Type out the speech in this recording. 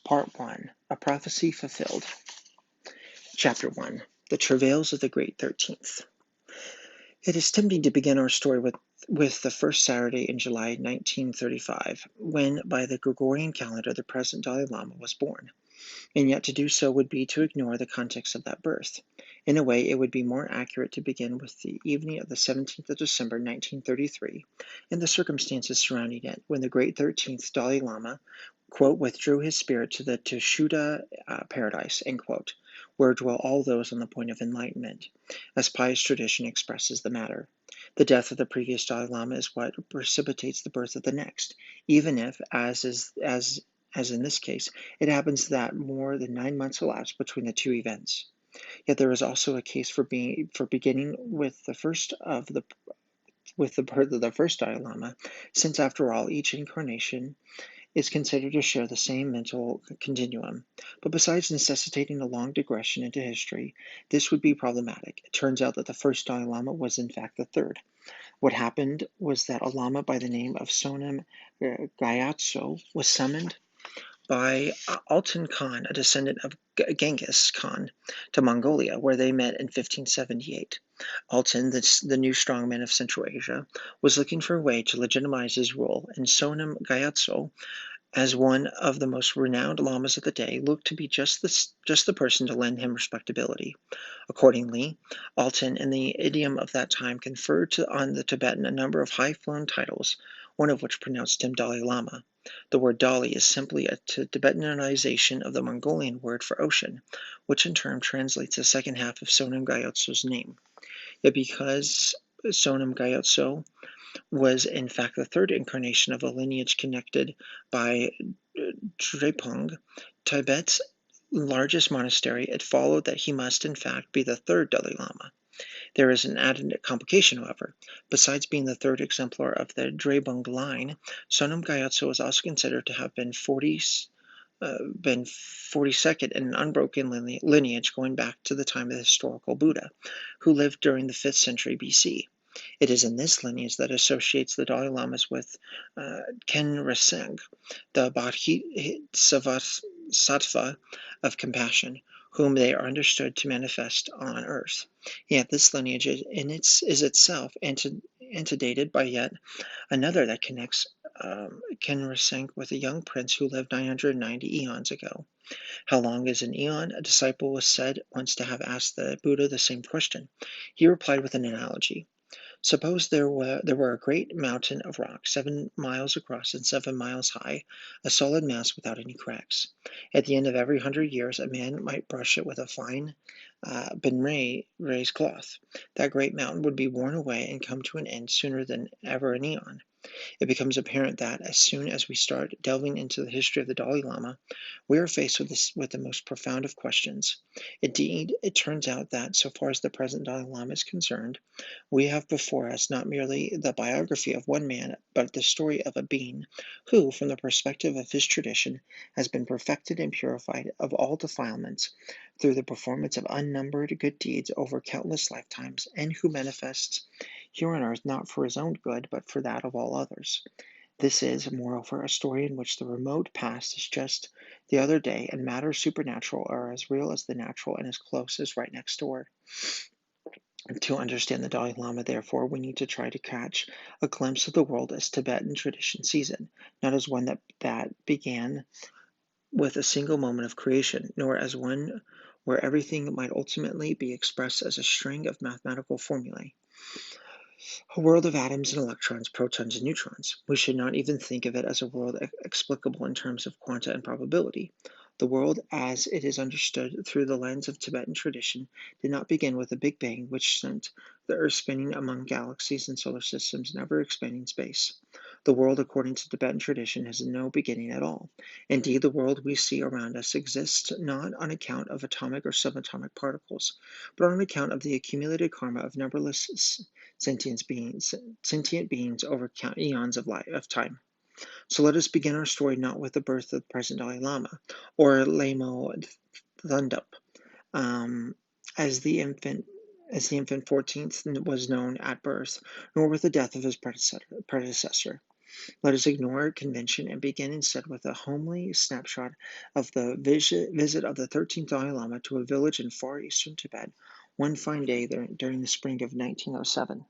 Part 1, A Prophecy Fulfilled. Chapter 1, The Travails of the Great 13th. It is tempting to begin our story with the first Saturday in July 1935, when, by the Gregorian calendar, the present Dalai Lama was born. And yet to do so would be to ignore the context of that birth. In a way, it would be more accurate to begin with the evening of the 17th of December 1933 and the circumstances surrounding it, when the great 13th Dalai Lama, quote, withdrew his spirit to the Tushuda paradise, end quote, where dwell all those on the point of enlightenment, as pious tradition expresses the matter. The death of the previous Dalai Lama is what precipitates the birth of the next, even if, as in this case, it happens that more than 9 months elapsed between the two events. Yet there is also a case for beginning with the birth of the first Dalai Lama, since after all, each incarnation is considered to share the same mental continuum. But besides necessitating a long digression into history, this would be problematic. It turns out that the first Dalai Lama was in fact the third. What happened was that a Lama by the name of Sonam Gyatso was summoned by Altan Khan, a descendant of Genghis Khan, to Mongolia, where they met in 1578. Altan, the new strongman of Central Asia, was looking for a way to legitimize his rule, and Sonam Gyatso, as one of the most renowned lamas of the day, looked to be just the person to lend him respectability. Accordingly, Altan, in the idiom of that time, conferred on the Tibetan a number of high-flown titles, one of which pronounced him Dalai Lama. The word Dali is simply a Tibetanization of the Mongolian word for ocean, which in turn translates the second half of Sonam Gyatso's name. Yet because Sonam Gyatso was in fact the third incarnation of a lineage connected by Drepung, Tibet's largest monastery, it followed that he must in fact be the third Dalai Lama. There is an added complication, however. Besides being the third exemplar of the Drepung line, Sonam Gyatso is also considered to have been 42nd in an unbroken lineage going back to the time of the historical Buddha, who lived during the 5th century BC. It is in this lineage that associates the Dalai Lamas with Khenreseng, the Bodhisattva of compassion, whom they are understood to manifest on earth. Yet this lineage is itself antedated by yet another that connects Khenreseng with a young prince who lived 990 eons ago. How long is an eon? A disciple was said once to have asked the Buddha the same question. He replied with an analogy. Suppose there were a great mountain of rock, 7 miles across and 7 miles high, a solid mass without any cracks. At the end of every 100 years, a man might brush it with a fine benray cloth. That great mountain would be worn away and come to an end sooner than ever an eon. It becomes apparent that as soon as we start delving into the history of the Dalai Lama, we are faced with the most profound of questions. Indeed, it turns out that, so far as the present Dalai Lama is concerned, we have before us not merely the biography of one man, but the story of a being who, from the perspective of his tradition, has been perfected and purified of all defilements through the performance of unnumbered good deeds over countless lifetimes, and who manifests here on earth not for his own good, but for that of all others. This is, moreover, a story in which the remote past is just the other day, and matters supernatural are as real as the natural and as close as right next door. To understand the Dalai Lama, therefore, we need to try to catch a glimpse of the world as Tibetan tradition sees it, not as one that began with a single moment of creation, nor as one where everything might ultimately be expressed as a string of mathematical formulae. A world of atoms and electrons, protons and neutrons. We should not even think of it as a world explicable in terms of quanta and probability. The world, as it is understood through the lens of Tibetan tradition, did not begin with a Big Bang which sent the Earth spinning among galaxies and solar systems in ever-expanding space. The world, according to Tibetan tradition, has no beginning at all. Indeed, the world we see around us exists not on account of atomic or subatomic particles, but on account of the accumulated karma of numberless sentient beings over eons of time. So let us begin our story not with the birth of the present Dalai Lama, or Lamo Thundup, as the infant 14th was known at birth, nor with the death of his predecessor. Let us ignore convention and begin instead with a homely snapshot of the visit of the 13th Dalai Lama to a village in far eastern Tibet one fine day during the spring of 1907.